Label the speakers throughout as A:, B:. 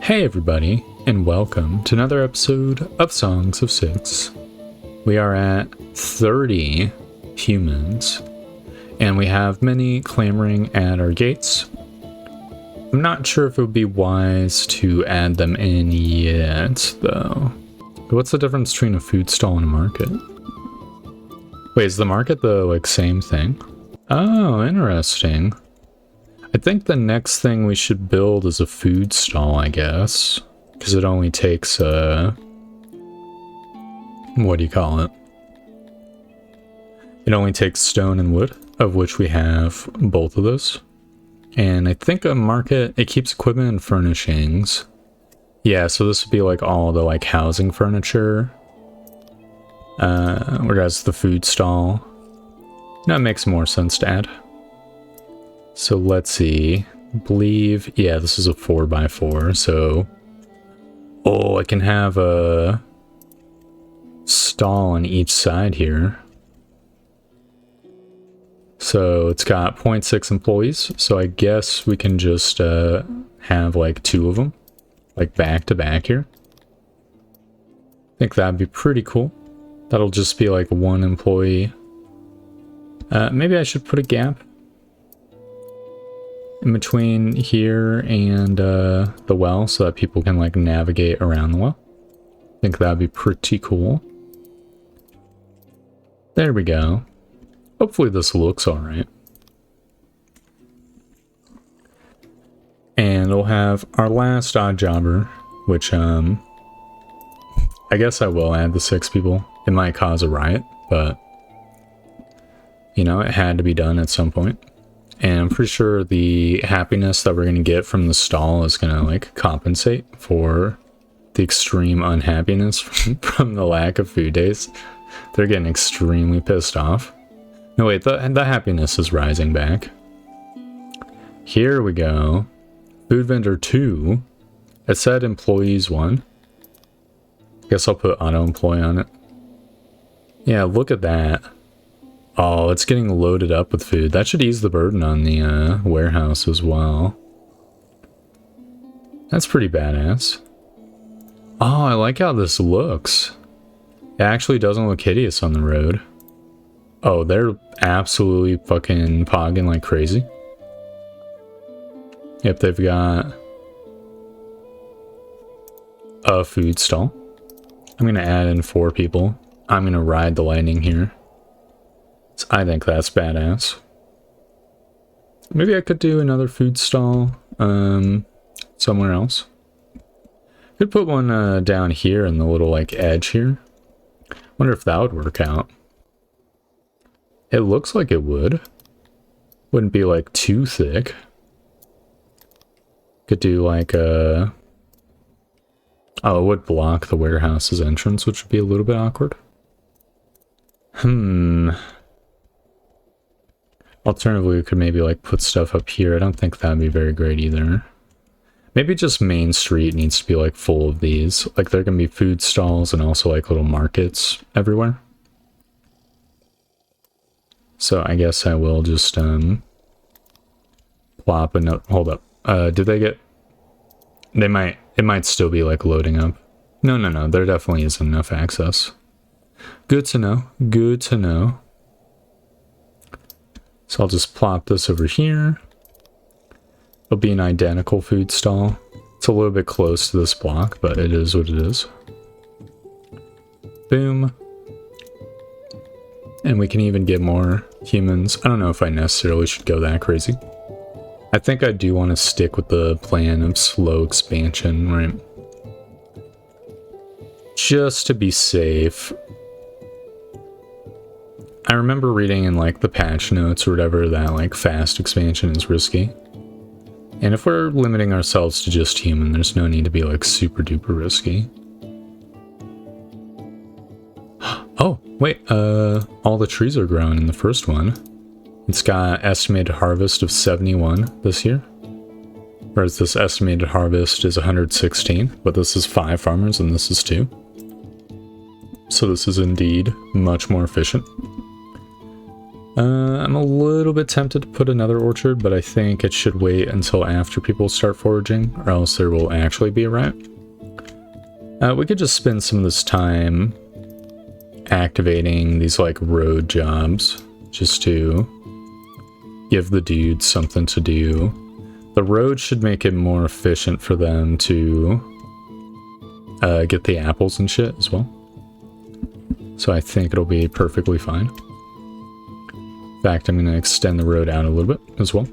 A: Hey everybody, and welcome to another episode of Songs of Six. We are at 30 humans, and we have many clamoring at our gates. I'm not sure if it would be wise to add them in yet, though. What's the difference between a food stall and a market? Wait, is the market the, same thing? Oh, interesting. I think the next thing we should build is a food stall, I guess. Because it only takes, what do you call it? It only takes stone and wood, of which we have both of those. And I think a market, it keeps equipment and furnishings. Yeah, so this would be like all the housing furniture. Whereas the food stall, that makes more sense to add. So let's see, believe, yeah, this is a 4x4, so, I can have a stall on each side here. So it's got 0.6 employees, so I guess we can just have two of them, back to back here. I think that'd be pretty cool. That'll just be one employee. Maybe I should put a gap in between here and the well so that people can navigate around the well. I think that'd be pretty cool. There we go. Hopefully this looks alright. And we'll have our last odd jobber, which I guess I will add the 6 people. It might cause a riot, but it had to be done at some point. And I'm pretty sure the happiness that we're going to get from the stall is going to compensate for the extreme unhappiness from the lack of food days. They're getting extremely pissed off. No, wait, the happiness is rising back. Here we go. Food vendor 2. It said employees 1. Guess I'll put auto employee on it. Yeah, look at that. Oh, it's getting loaded up with food. That should ease the burden on the warehouse as well. That's pretty badass. Oh, I like how this looks. It actually doesn't look hideous on the road. Oh, they're absolutely fucking pogging like crazy. Yep, they've got a food stall. I'm going to add in 4 people. I'm going to ride the lightning here. I think that's badass. Maybe I could do another food stall somewhere else. Could put one down here in the little edge here. Wonder if that would work out. It looks like it would. Wouldn't be too thick. Could do oh, it would block the warehouse's entrance, which would be a little bit awkward. Alternatively, we could maybe put stuff up here. I don't think that'd be very great either. Maybe just Main Street needs to be full of these. There can be food stalls and also little markets everywhere. So I guess I will just plop another. Hold up. Did they get? It might still be loading up. No. There definitely isn't enough access. Good to know. Good to know. So I'll just plop this over here. It'll be an identical food stall. It's a little bit close to this block, but it is what it is. Boom. And we can even get more humans. I don't know if I necessarily should go that crazy. I think I do want to stick with the plan of slow expansion, right? Just to be safe. I remember reading in the patch notes or whatever that fast expansion is risky. And if we're limiting ourselves to just human, there's no need to be super duper risky. Oh, wait, all the trees are growing in the first one. It's got estimated harvest of 71 this year. Whereas this estimated harvest is 116, but this is 5 farmers and this is 2. So this is indeed much more efficient. I'm a little bit tempted to put another orchard, but I think it should wait until after people start foraging, or else there will actually be a riot. We could just spend some of this time activating these like road jobs just to give the dudes something to do. The road should make it more efficient for them to get the apples and shit as well. So I think it'll be perfectly fine. In fact, I'm going to extend the road out a little bit as well.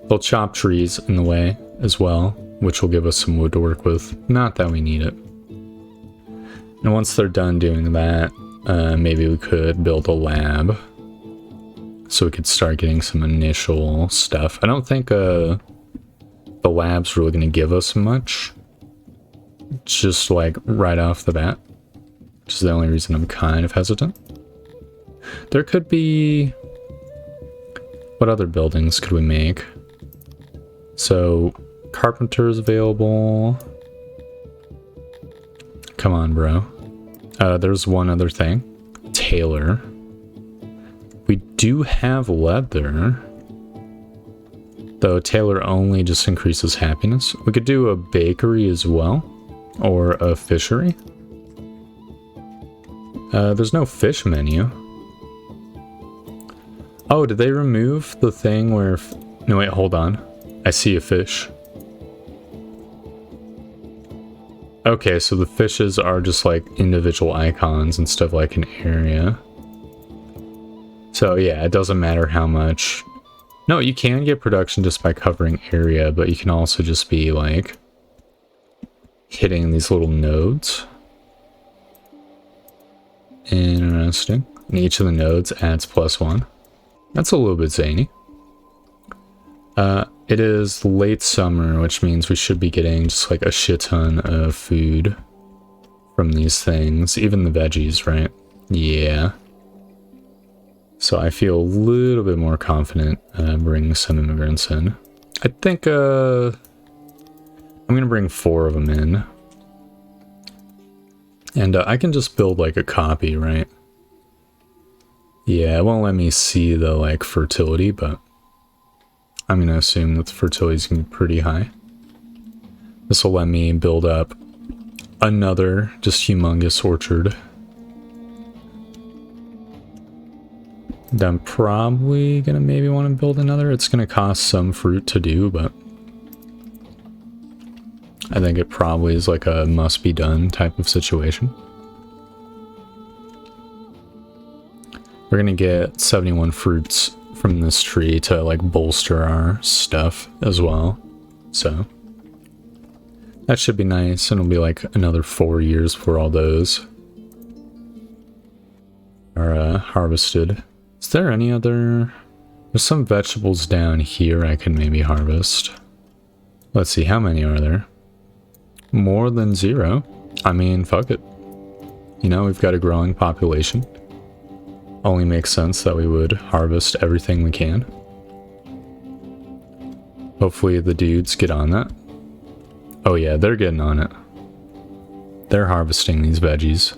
A: They'll chop trees in the way as well, which will give us some wood to work with. Not that we need it. And once they're done doing that, maybe we could build a lab so we could start getting some initial stuff. I don't think the lab's really going to give us much, just like right off the bat, which is the only reason I'm kind of hesitant. There could be... What other buildings could we make? So, carpenter's available. Come on, bro. There's one other thing. Tailor. We do have leather. Though tailor only just increases happiness. We could do a bakery as well. Or a fishery. There's no fish menu. Oh, did they remove the thing where... No, wait, hold on. I see a fish. Okay, so the fishes are just like individual icons instead of like an area. So yeah, it doesn't matter how much... No, you can get production just by covering area, but you can also just be like... hitting these little nodes. Interesting. And each of the nodes adds +1. That's a little bit zany. It is late summer, which means we should be getting just like a shit ton of food from these things. Even the veggies, right? Yeah. So I feel a little bit more confident bringing some immigrants in. I think I'm gonna bring 4 of them in. And I can just build like a copy, right? Yeah, it won't let me see the like fertility, but I'm gonna assume that the fertility is gonna be pretty high. This will let me build up another just humongous orchard. And I'm probably gonna maybe want to build another. It's gonna cost some fruit to do, but I think it probably is like a must be done type of situation. We're gonna get 71 fruits from this tree to like bolster our stuff as well. So that should be nice, and it'll be like another 4 years before all those are harvested. Is there any other... There's some vegetables down here I can maybe harvest. Let's see, how many are there? More than 0. I mean, fuck it. You know, we've got a growing population. Only makes sense that we would harvest everything we can. Hopefully the dudes get on that. Oh yeah, they're getting on it. They're harvesting these veggies.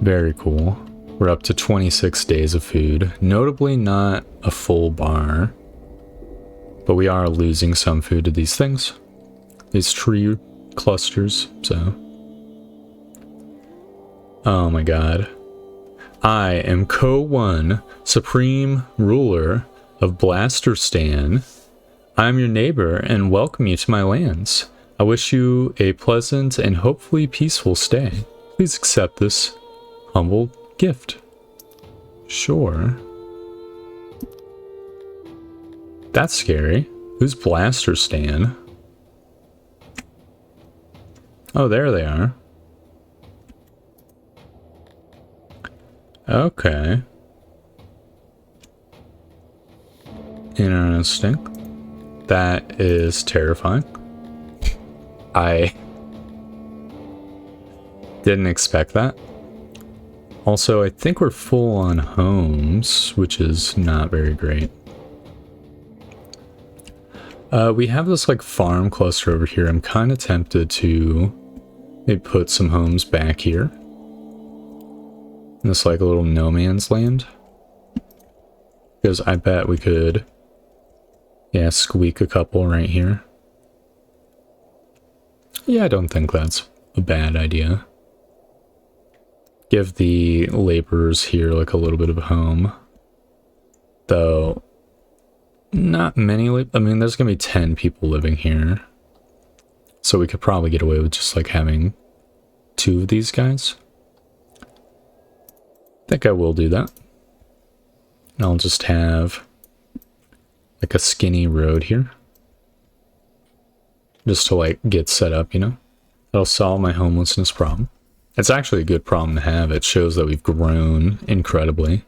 A: Very cool. We're up to 26 days of food. Notably not a full bar. But we are losing some food to these things. These tree clusters, so... Oh my god. I am Ko-1, Supreme Ruler of Blasterstan. I am your neighbor and welcome you to my lands. I wish you a pleasant and hopefully peaceful stay. Please accept this humble gift. Sure. That's scary. Who's Blasterstan? Oh, there they are. Okay. Interesting. That is terrifying. I didn't expect that. Also, I think we're full on homes, which is not very great. We have this like farm cluster over here. I'm kind of tempted to maybe put some homes back here. in this like little no man's land. Because I bet we could, yeah, squeak a couple right here. Yeah, I don't think that's a bad idea. Give the laborers here like a little bit of a home. Though, not many, I mean, there's gonna be 10 people living here. So we could probably get away with just like having 2 of these guys. I think I will do that. And I'll just have like a skinny road here. Just to like get set up, you know? That'll solve my homelessness problem. It's actually a good problem to have. It shows that we've grown incredibly,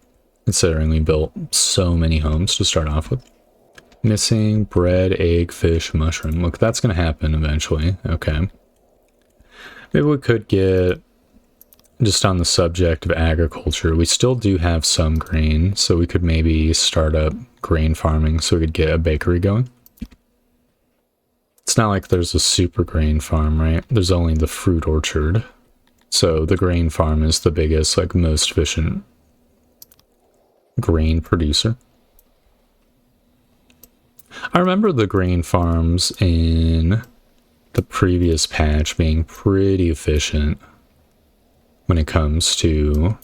A: considering we built so many homes to start off with. Missing bread, egg, fish, mushroom. Look, that's going to happen eventually. Okay. Maybe we could get, just on the subject of agriculture, we still do have some grain, so we could maybe start up grain farming so we could get a bakery going. It's not like there's a super grain farm, right? There's only the fruit orchard. So the grain farm is the biggest, like most efficient grain producer. I remember the grain farms in the previous patch being pretty efficient when it comes to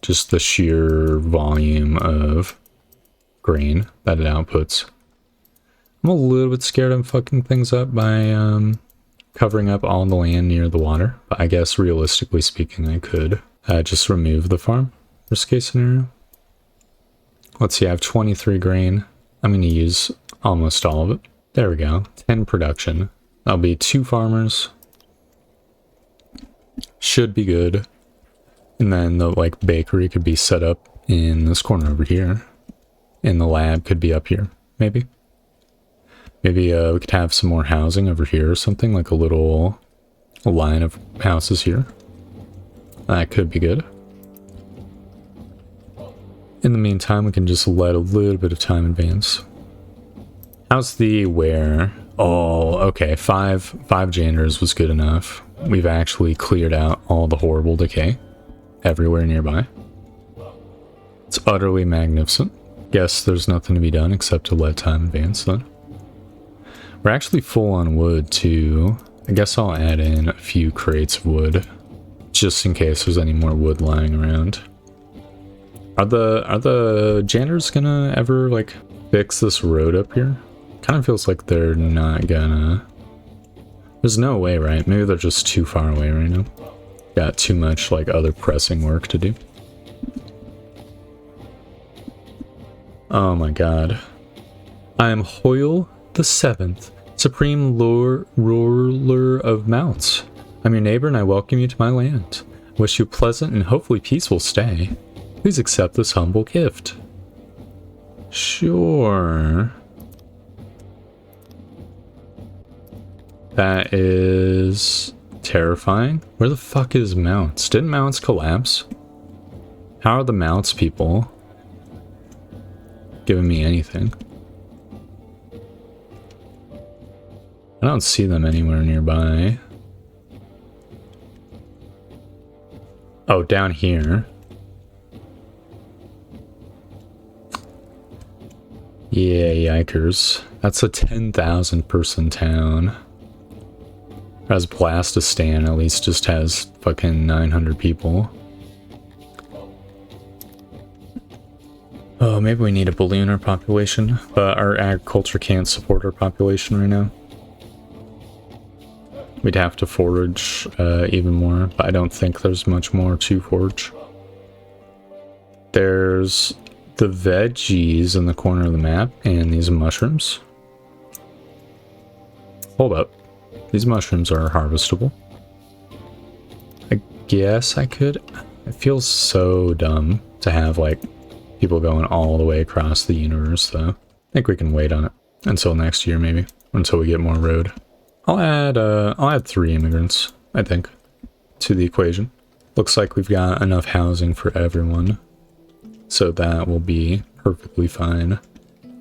A: just the sheer volume of grain that it outputs. I'm a little bit scared I'm fucking things up by covering up all the land near the water, but I guess realistically speaking I could just remove the farm. Worst case scenario. Let's see, I have 23 grain. I'm going to use almost all of it. There we go. 10 production. That'll be 2 farmers. Should be good. And then the like bakery could be set up in this corner over here. And the lab could be up here, maybe. Maybe we could have some more housing over here or something, like a little line of houses here. That could be good. In the meantime, we can just let a little bit of time advance. How's the wear? Oh, okay, 5 janitors was good enough. We've actually cleared out all the horrible decay everywhere nearby. It's utterly magnificent. Guess there's nothing to be done except to let time advance then. We're actually full on wood too. I guess I'll add in a few crates of wood just in case there's any more wood lying around. Are the janitors gonna ever like fix this road up here? Kind of feels like they're not gonna. There's no way, right? Maybe they're just too far away right now. Got too much like other pressing work to do. Oh my god. I am Hoyle the 7th, Supreme Ruler of Mounts. I'm your neighbor and I welcome you to my land. I wish you a pleasant and hopefully peaceful stay. Please accept this humble gift. Sure. That is terrifying. Where the fuck is Mounts? Didn't Mounts collapse? How are the Mounts people giving me anything? I don't see them anywhere nearby. Oh, down here. Yeah, yikers. That's a 10,000 person town. Whereas Blastistan at least just has fucking 900 people. Oh, maybe we need a balloon our population, but our agriculture can't support our population right now. We'd have to forage even more, but I don't think there's much more to forage. There's the veggies in the corner of the map and these mushrooms. Hold up. These mushrooms are harvestable. I guess I could. It feels so dumb to have like people going all the way across the universe though. I think we can wait on it until next year maybe, until we get more road. I'll add 3 immigrants, I think, to the equation. Looks like we've got enough housing for everyone, so that will be perfectly fine.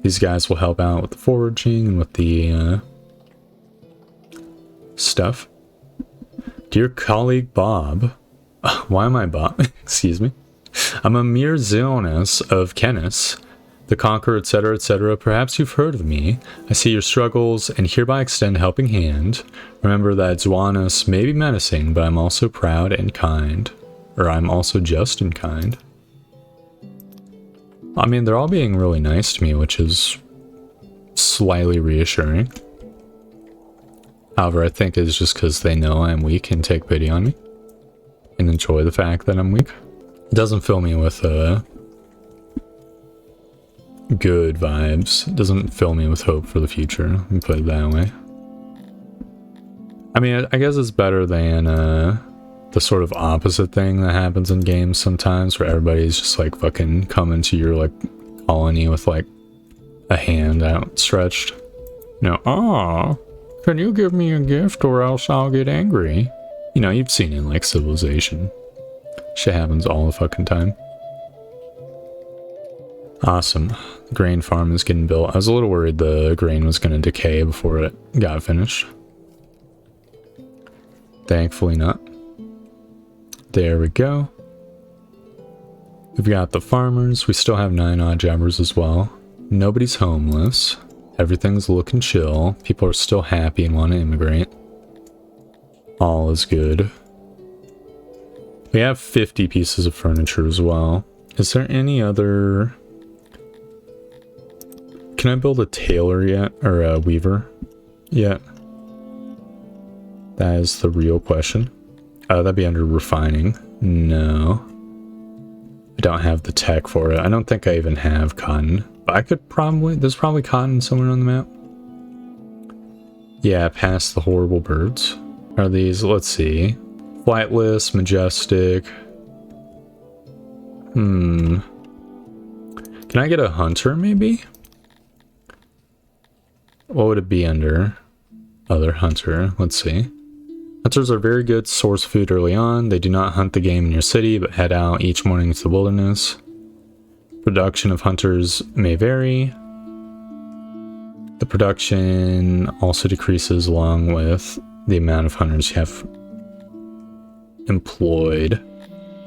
A: These guys will help out with the foraging and with the stuff. Dear colleague Bob, Why am I bot? Excuse me. I'm a mere Xionis of Kenis, the Conqueror, etc., etc. Perhaps you've heard of me. I see your struggles and hereby extend a helping hand. Remember that Xionis may be menacing, but I'm also proud and kind. Or I'm also just and kind. I mean, they're all being really nice to me, which is slightly reassuring. However, I think it's just because they know I'm weak and take pity on me. And enjoy the fact that I'm weak. It doesn't fill me with good vibes. It doesn't fill me with hope for the future. Let me put it that way. I mean, I guess it's better than the sort of opposite thing that happens in games sometimes, where everybody's just like fucking coming to your like colony with like a hand outstretched. You know, oh, can you give me a gift or else I'll get angry? You know, you've seen it in like Civilization. Shit happens all the fucking time. Awesome. The grain farm is getting built. I was a little worried the grain was going to decay before it got finished. Thankfully not. There we go. We've got the farmers. We still have 9 odd jobbers as well. Nobody's homeless. Everything's looking chill. People are still happy and want to immigrate. All is good. We have 50 pieces of furniture as well. Is there any other... Can I build a tailor yet? Or a weaver yet? That is the real question. That'd be under refining. No. I don't have the tech for it. I don't think I even have cotton. But I could probably... There's probably cotton somewhere on the map. Yeah, past the horrible birds. Are these... Let's see. Flightless, majestic. Can I get a hunter, maybe? What would it be under? Other hunter. Let's see. Hunters are very good source food early on. They do not hunt the game in your city, but head out each morning to the wilderness. Production of hunters may vary. The production also decreases along with the amount of hunters you have employed.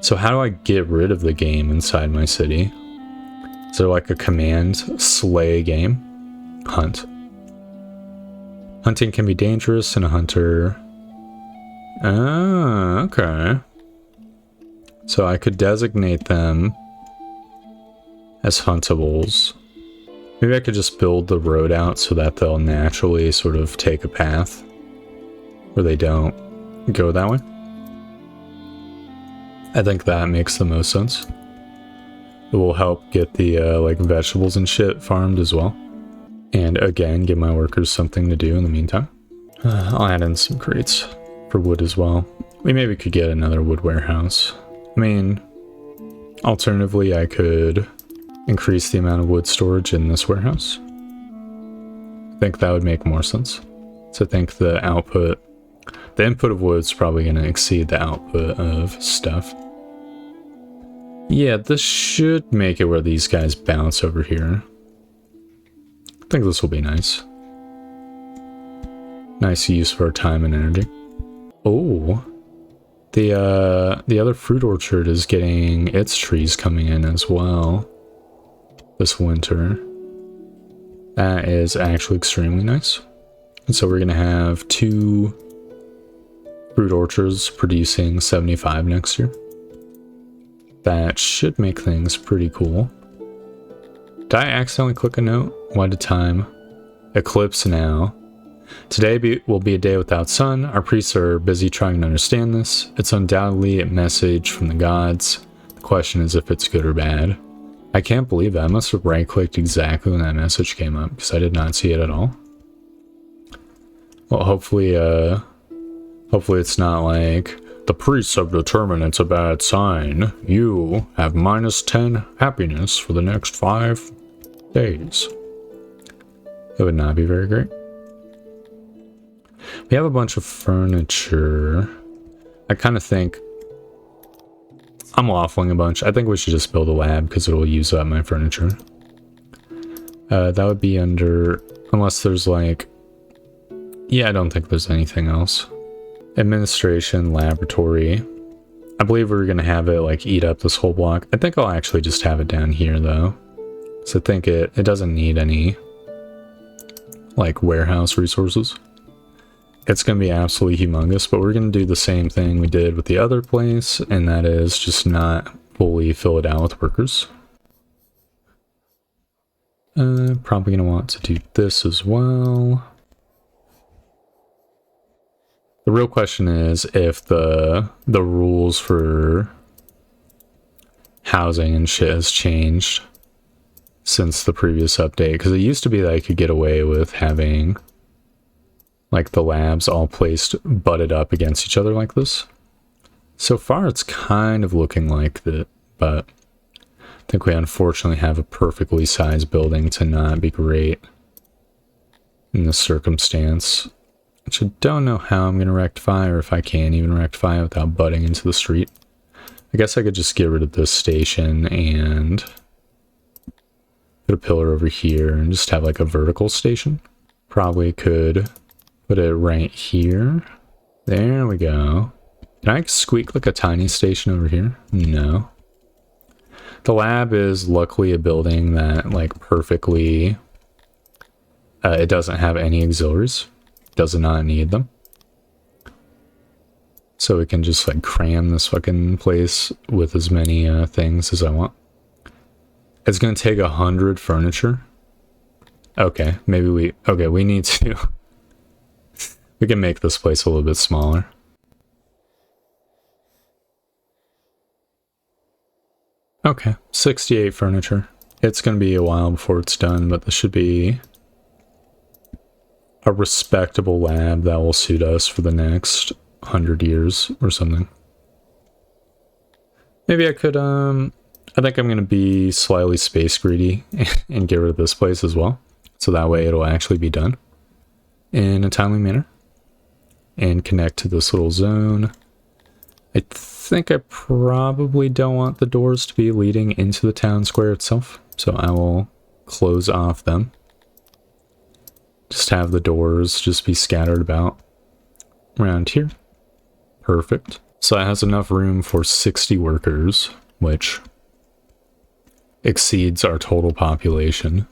A: So how do I get rid of the game inside my city? Is there like a command? Slay game? Hunt. Hunting can be dangerous and a hunter... Ah, okay. So I could designate them as huntables. Maybe I could just build the road out so that they'll naturally sort of take a path where they don't go that way. I think that makes the most sense. It will help get the like vegetables and shit farmed as well. And again, give my workers something to do in the meantime. I'll add in some crates for wood as well. We maybe could get another wood warehouse. I mean, alternatively, I could increase the amount of wood storage in this warehouse. I think that would make more sense. So I think the output, the input of wood is probably going to exceed the output of stuff. Yeah, this should make it where these guys bounce over here. I think this will be nice. Nice use for our time and energy. Oh, the other fruit orchard is getting its trees coming in as well this winter. That is actually extremely nice. And so we're going to have 2 fruit orchards producing 75 next year. That should make things pretty cool. Did I accidentally click a note? Why did time? Eclipse now. Today will be a day without sun. Our priests are busy trying to understand this. It's undoubtedly a message from the gods. The question is if it's good or bad. I can't believe that. I must have right-clicked exactly when that message came up, because I did not see it at all. Well, hopefully it's not like, the priests have determined it's a bad sign. You have -10 happiness for the next 5 days. It would not be very great. We have a bunch of furniture. I kind of think I'm waffling a bunch. I think we should just build a lab because it'll use up my furniture. That would be under, unless there's like, yeah, I don't think there's anything else. Administration, laboratory. I believe we're going to have it like eat up this whole block. I think I'll actually just have it down here though. So I think it doesn't need any like warehouse resources. It's going to be absolutely humongous, but we're going to do the same thing we did with the other place, and that is just not fully fill it out with workers. Probably going to want to do this as well. The real question is if the rules for housing and shit has changed since the previous update, because it used to be that I could get away with having like the labs all placed butted up against each other like this. So far it's kind of looking like that, but I think we unfortunately have a perfectly sized building to not be great in this circumstance, which I don't know how I'm going to rectify, or if I can even rectify it without butting into the street. I guess I could just get rid of this station and put a pillar over here and just have like a vertical station. Probably could put it right here. There we go. Can I squeak like a tiny station over here? No. The lab is luckily a building that like perfectly, it doesn't have any auxiliaries. Does not need them. So we can just like cram this fucking place with as many things as I want. It's gonna take 100 furniture. Okay, maybe we need to. We can make this place a little bit smaller. Okay, 68 furniture. It's gonna be a while before it's done, but this should be a respectable lab that will suit us for the next 100 years or something. Maybe I could, I think I'm going to be slightly space greedy and get rid of this place as well. So that way it'll actually be done in a timely manner and connect to this little zone. I think I probably don't want the doors to be leading into the town square itself. So I will close off them. Just have the doors just be scattered about around here. Perfect. So that has enough room for 60 workers, which exceeds our total population.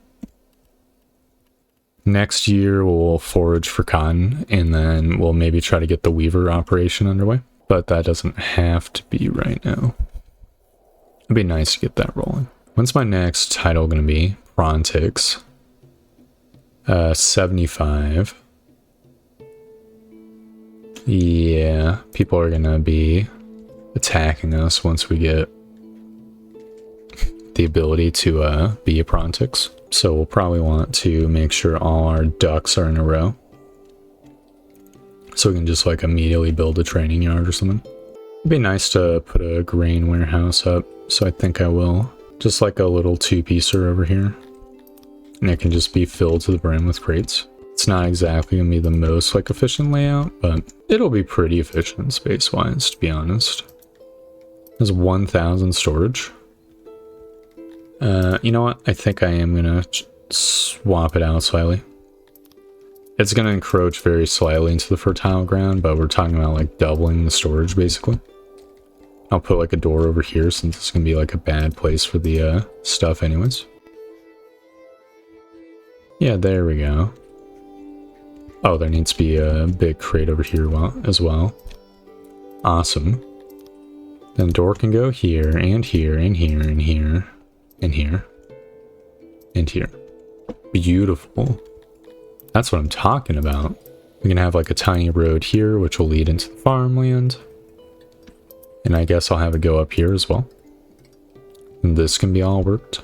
A: Next year we'll forage for cotton, and then we'll maybe try to get the weaver operation underway. But that doesn't have to be right now. It'd be nice to get that rolling. When's my next title going to be? Prontix. 75. Yeah, people are gonna be attacking us once we get the ability to be a Prontix. So we'll probably want to make sure all our ducks are in a row, so we can just like immediately build a training yard or something. It'd be nice to put a grain warehouse up, so I think I will. Just like a little two-piecer over here. And it can just be filled to the brim with crates. It's not exactly going to be the most like efficient layout, but it'll be pretty efficient space-wise, to be honest. There's 1,000 storage. You know what? I think I am going to swap it out slightly. It's going to encroach very slightly into the fertile ground, but we're talking about like doubling the storage basically. I'll put like a door over here since it's going to be like a bad place for the stuff anyways. Yeah, there we go. Oh, there needs to be a big crate over here as well. Awesome. Then door can go here, and here, and here, and here, and here, and here. Beautiful. That's what I'm talking about. We can have like a tiny road here, which will lead into the farmland. And I guess I'll have it go up here as well. And this can be all worked.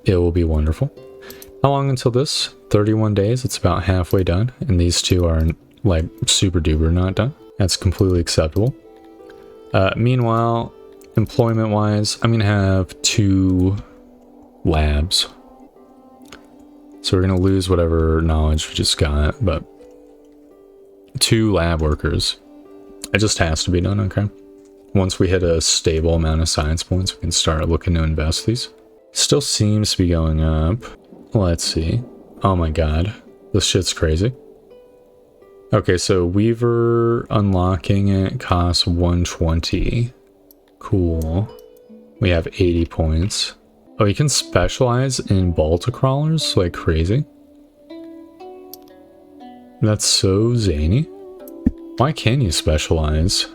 A: It will be wonderful. How long until this? 31 days. It's about halfway done. And these two are like super duper not done. That's completely acceptable. Meanwhile, employment wise, I'm going to have 2 labs. So we're going to lose whatever knowledge we just got, but 2 lab workers. It just has to be done, okay? Once we hit a stable amount of science points, we can start looking to invest these. Still seems to be going up. Let's see. Oh my god. This shit's crazy. Okay, so Weaver unlocking it costs 120. Cool. We have 80 points. Oh, you can specialize in Balta crawlers like crazy. That's so zany. Why can't you specialize?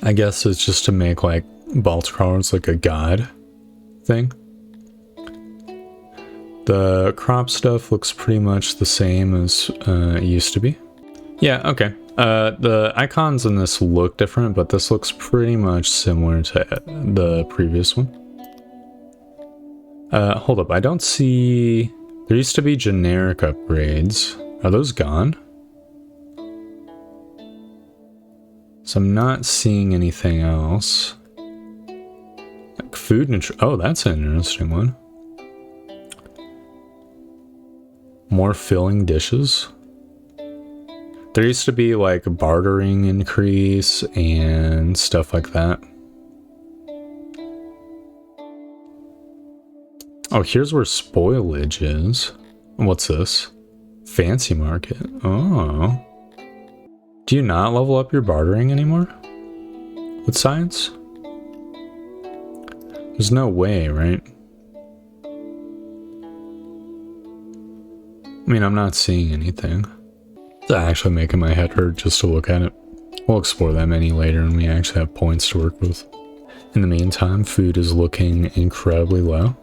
A: I guess it's just to make like Balta crawlers like a god thing. The crop stuff looks pretty much the same as it used to be. Yeah, okay. The icons in this look different, but this looks pretty much similar to the previous one. Hold up, I don't see... There used to be generic upgrades. Are those gone? So I'm not seeing anything else. Like food oh, that's an interesting one. More filling dishes. There used to be like bartering increase and stuff like that. Oh, here's where spoilage is. What's this? Fancy market. Oh. Do you not level up your bartering anymore? With science? There's no way, right? I mean, I'm not seeing anything. It's actually making my head hurt just to look at it. We'll explore that menu later and we actually have points to work with. In the meantime, food is looking incredibly low.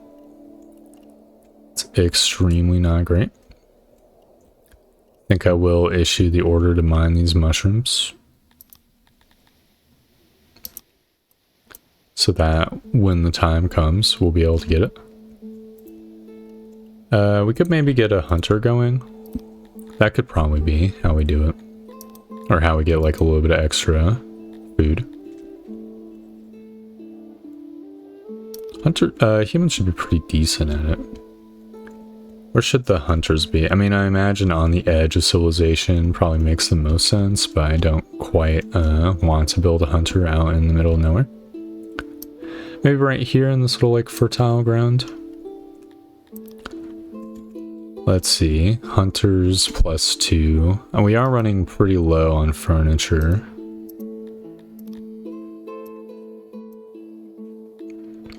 A: It's extremely not great. I think I will issue the order to mine these mushrooms. So that when the time comes, we'll be able to get it. We could maybe get a hunter going. That could probably be how we do it. Or how we get like a little bit of extra food. Humans should be pretty decent at it. Where should the hunters be? I mean, I imagine on the edge of civilization probably makes the most sense, but I don't quite want to build a hunter out in the middle of nowhere. Maybe right here in this little like fertile ground. Let's see, hunters +2. And we are running pretty low on furniture.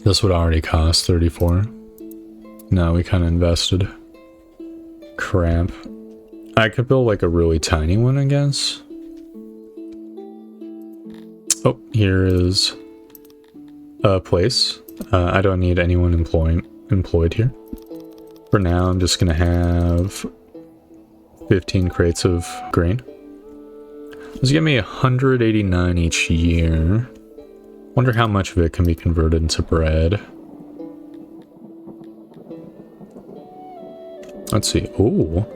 A: This would already cost 34. No, we kind of invested. Crap. I could build like a really tiny one, I guess. Oh, here is a place. I don't need anyone employed here. For now, I'm just gonna have 15 crates of grain. This give me 189 each year. Wonder how much of it can be converted into bread. Let's see. Ooh.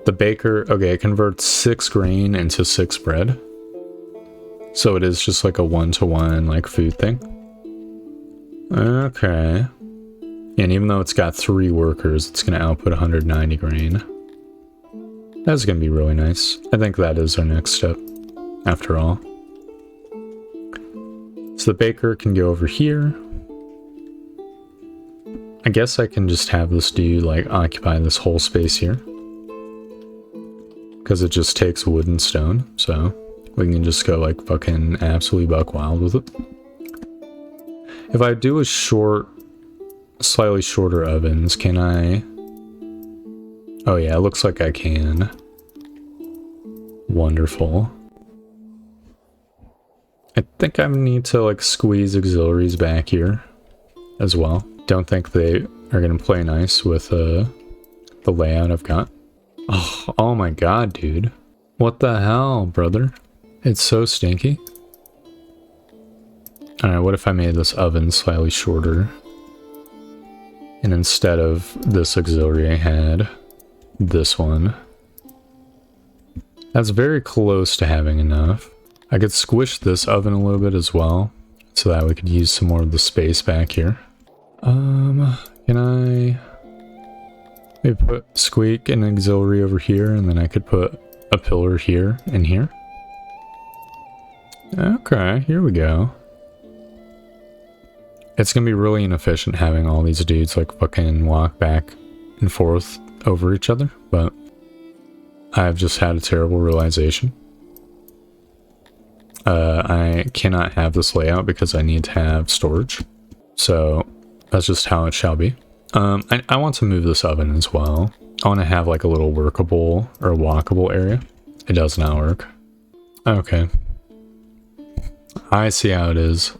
A: The baker, okay, it converts 6 grain into 6 bread. So it is just like a one-to-one like food thing. Okay. And even though it's got 3 workers, it's going to output 190 grain. That's going to be really nice. I think that is our next step, after all. So the baker can go over here. I guess I can just have this dude, like, occupy this whole space here. Because it just takes wood and stone, so we can just go, like, fucking absolutely buck wild with it. If I do a slightly shorter ovens, can I? Oh yeah, it looks like I can. Wonderful. I think I need to like squeeze auxiliaries back here as well. Don't think they are gonna play nice with the layout I've got. Oh my god, dude. What the hell, brother? It's so stinky. Alright, what if I made this oven slightly shorter? And instead of this auxiliary, I had this one. That's very close to having enough. I could squish this oven a little bit as well, so that we could use some more of the space back here. Can I maybe put Squeak and auxiliary over here, and then I could put a pillar here and here? Okay, here we go. It's gonna be really inefficient having all these dudes like fucking walk back and forth over each other, but I've just had a terrible realization. I cannot have this layout because I need to have storage. So that's just how it shall be. I want to move this oven as well. I want to have like a little workable or walkable area. It does not work. Okay. I see how it is.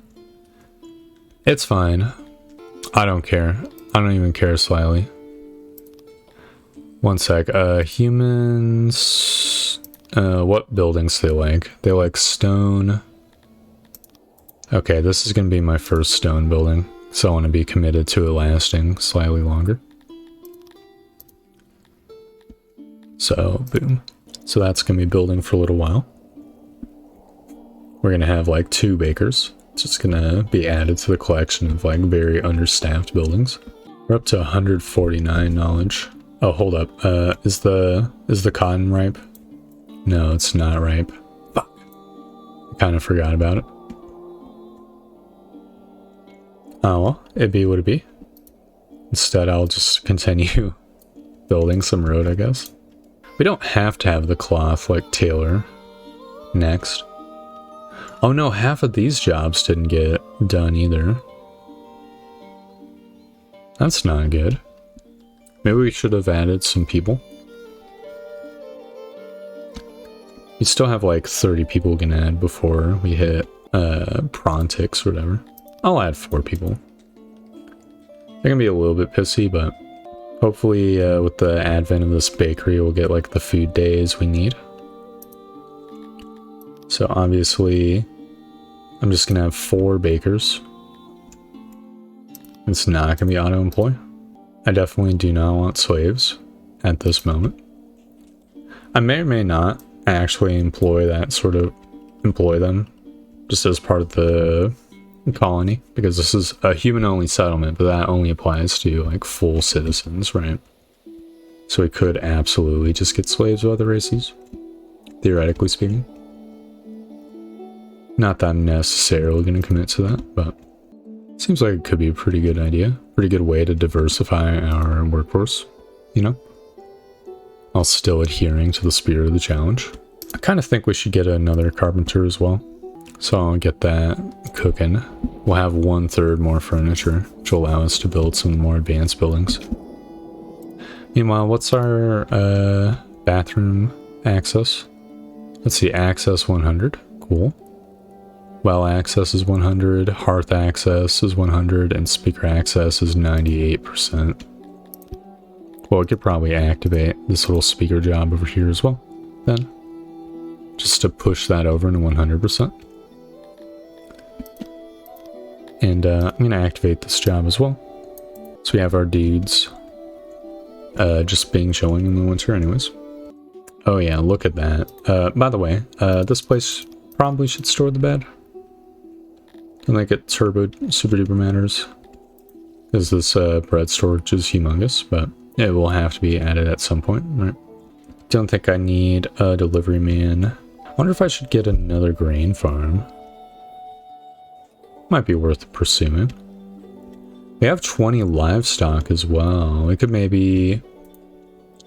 A: It's fine. I don't care. I don't even care slightly. One sec. Humans... what buildings do they like? They like stone. Okay, this is going to be my first stone building. So I want to be committed to it lasting slightly longer. So, boom. So that's going to be building for a little while. We're going to have like 2 bakers. It's just going to be added to the collection of like very understaffed buildings. We're up to 149 knowledge. Oh, hold up. Is the cotton ripe? No, it's not ripe. Fuck. I kind of forgot about it. Oh well, it be what it be. Instead, I'll just continue building some road, I guess. We don't have to have the cloth like tailor next. Oh no, half of these jobs didn't get done either. That's not good. Maybe we should have added some people. We still have like 30 people we can add before we hit Prontix or whatever. I'll add 4 people. They're gonna be a little bit pissy, but hopefully with the advent of this bakery, we'll get like the food days we need. So obviously, I'm just gonna have 4 bakers. It's not gonna be auto-employ. I definitely do not want slaves at this moment. I may or may not actually employ them just as part of the colony, because this is a human-only settlement, but that only applies to like full citizens, right? So we could absolutely just get slaves of other races, theoretically speaking. Not that I'm necessarily going to commit to that, but seems like it could be a pretty good idea, pretty good way to diversify our workforce, you know, while still adhering to the spirit of the challenge. I kind of think we should get another carpenter as well. So I'll get that cooking. We'll have 1/3 more furniture, which will allow us to build some more advanced buildings. Meanwhile, what's our bathroom access? Let's see, access 100. Cool. Well access is 100, hearth access is 100, and speaker access is 98%. Well, we could probably activate this little speaker job over here as well, then. Just to push that over into 100%. And I'm going to activate this job as well. So we have our dudes just being chilling in the winter anyways. Oh yeah, look at that. By the way, this place probably should store the bed. And like it turbo super duper matters. Because this bread storage is humongous, but it will have to be added at some point, right? Don't think I need a delivery man. I wonder if I should get another grain farm. Might be worth pursuing. We have 20 livestock as well. We could maybe... You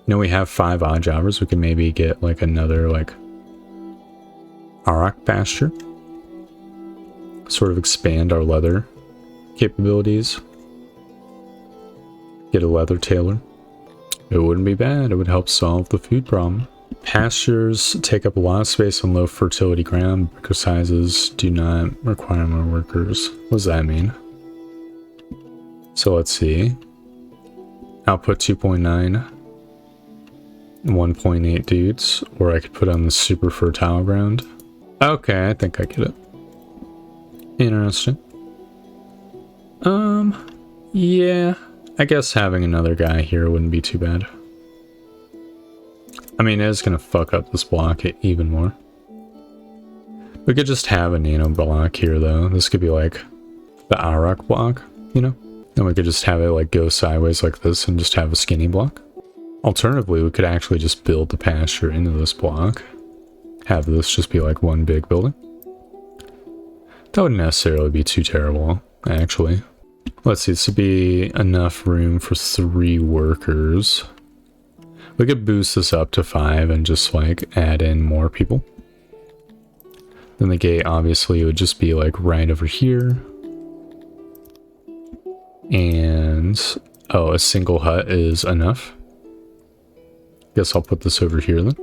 A: know, we have 5 odd jobbers. We could maybe get like another like Auroch pasture. Sort of expand our leather capabilities. Get a leather tailor. It wouldn't be bad. It would help solve the food problem. Pastures take up a lot of space on low fertility ground. Worker sizes do not require more workers. What does that mean? So let's see. Output 2.9. 1.8 dudes. Or I could put on the super fertile ground. Okay, I think I get it. Interesting. Yeah. I guess having another guy here wouldn't be too bad. I mean, it is going to fuck up this block even more. We could just have a nano block here, though. This could be like the Auroch block, you know? And we could just have it like go sideways like this and just have a skinny block. Alternatively, we could actually just build the pasture into this block. Have this just be like one big building. That wouldn't necessarily be too terrible, actually. Let's see, this would be enough room for 3 workers. We could boost this up to 5 and just like add in more people. Then the gate obviously would just be like right over here. And oh, a single hut is enough. Guess I'll put this over here then.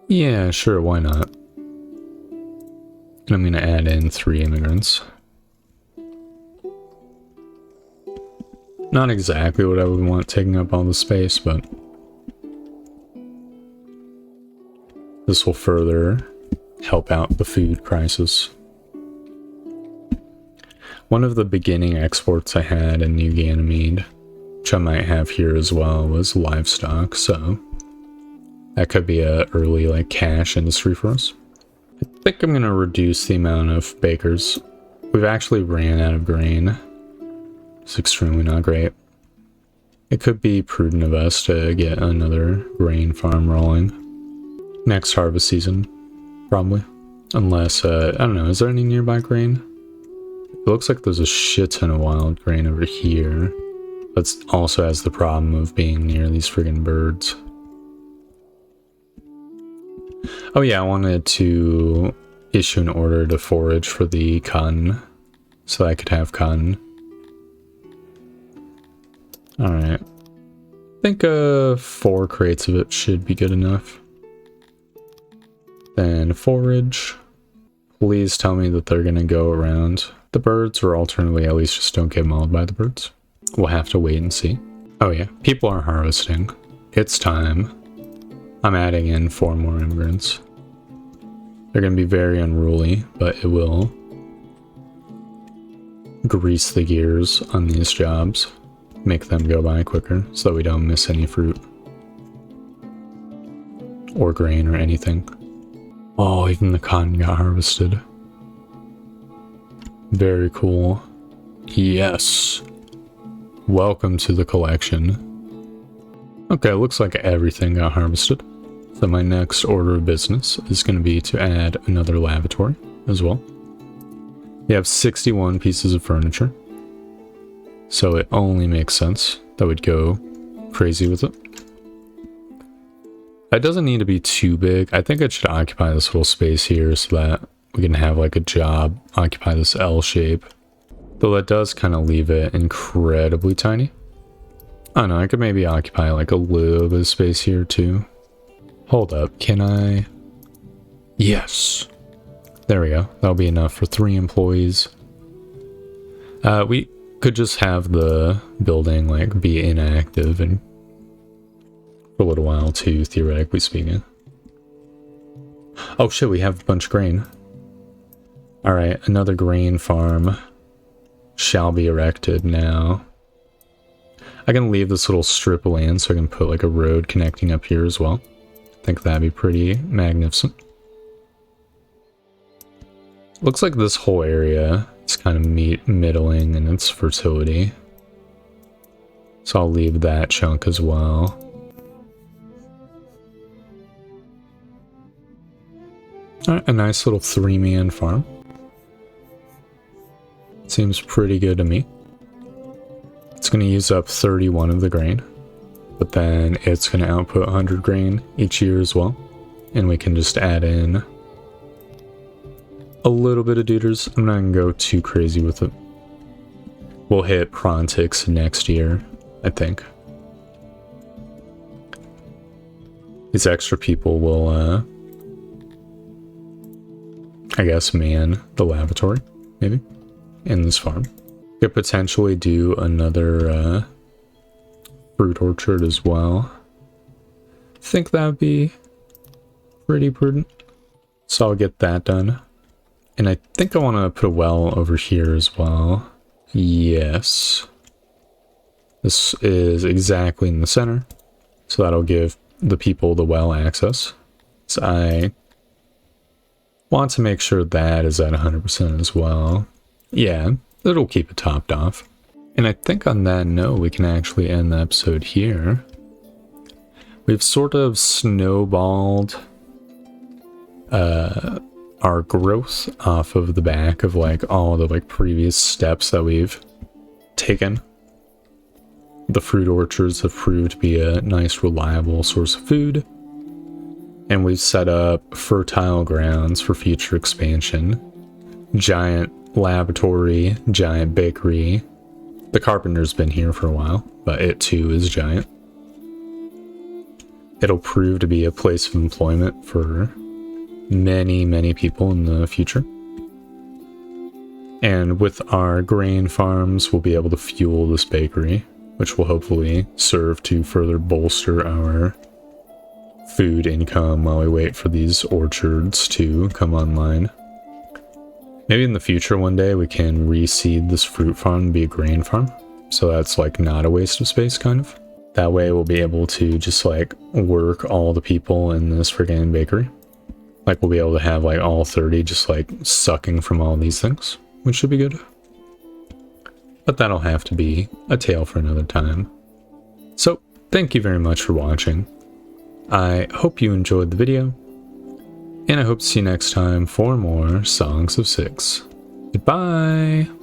A: Yeah, sure, why not? And I'm gonna add in 3 immigrants. Not exactly what I would want taking up all the space, but this will further help out the food crisis. One of the beginning exports I had in New Ganymede, which I might have here as well, was livestock, so that could be a early like cash industry for us. I think I'm gonna reduce the amount of bakers. We've actually ran out of grain. It's extremely not great. It could be prudent of us to get another grain farm rolling next harvest season, probably. Unless, I don't know, is there any nearby grain? It looks like there's a shit ton of wild grain over here, but it also has the problem of being near these friggin' birds. Oh yeah, I wanted to issue an order to forage for the cotton, so I could have cotton. Alright. I think 4 crates of it should be good enough. Then forage. Please tell me that they're gonna go around the birds, or alternatively at least just don't get mauled by the birds. We'll have to wait and see. Oh yeah, people are harvesting. It's time. I'm adding in 4 more immigrants. They're gonna be very unruly, but it will grease the gears on these jobs. Make them go by quicker so that we don't miss any fruit or grain or anything. Oh, even the cotton got harvested. Very cool. Yes. Welcome to the collection. Okay, looks like everything got harvested. So my next order of business is going to be to add another lavatory as well. We have 61 pieces of furniture. So it only makes sense that we'd go crazy with it. That doesn't need to be too big. I think it should occupy this little space here so that we can have like a job occupy this L shape. Though that does kind of leave it incredibly tiny. I don't know, I could maybe occupy like a little bit of space here too. Hold up, can I? Yes. There we go. That'll be enough for 3 employees. We could just have the building like be inactive and for a little while too, theoretically speaking. Oh shit, we have a bunch of grain. Alright, another grain farm shall be erected now. I can leave this little strip of land so I can put like a road connecting up here as well. I think that'd be pretty magnificent. Looks like this whole area is kind of middling in its fertility. So I'll leave that chunk as well. Alright, a nice little 3-man farm. Seems pretty good to me. It's going to use up 31 of the grain, but then it's going to output 100 grain each year as well. And we can just add in a little bit of duders. I'm not going to go too crazy with it. We'll hit Prontix next year, I think. These extra people will, I guess, man the lavatory, maybe, in this farm. Could potentially do another fruit orchard as well. I think that would be pretty prudent. So I'll get that done. And I think I want to put a well over here as well. Yes. This is exactly in the center. So that'll give the people the well access. So I want to make sure that is at 100% as well. Yeah, it'll keep it topped off. And I think on that note, we can actually end the episode here. We've sort of snowballed our growth off of the back of like all the like previous steps that we've taken. The fruit orchards have proved to be a nice, reliable source of food. And we've set up fertile grounds for future expansion. Giant laboratory, giant bakery. The carpenter's been here for a while, but it too is giant. It'll prove to be a place of employment for many, many people in the future. And with our grain farms, we'll be able to fuel this bakery, which will hopefully serve to further bolster our food income while we wait for these orchards to come online. Maybe in the future one day we can reseed this fruit farm to be a grain farm. So that's like not a waste of space, kind of. That way we'll be able to just like work all the people in this friggin' bakery. Like we'll be able to have like all 30 just like sucking from all these things, which should be good. But that'll have to be a tale for another time. So thank you very much for watching. I hope you enjoyed the video, and I hope to see you next time for more Songs of Six. Goodbye!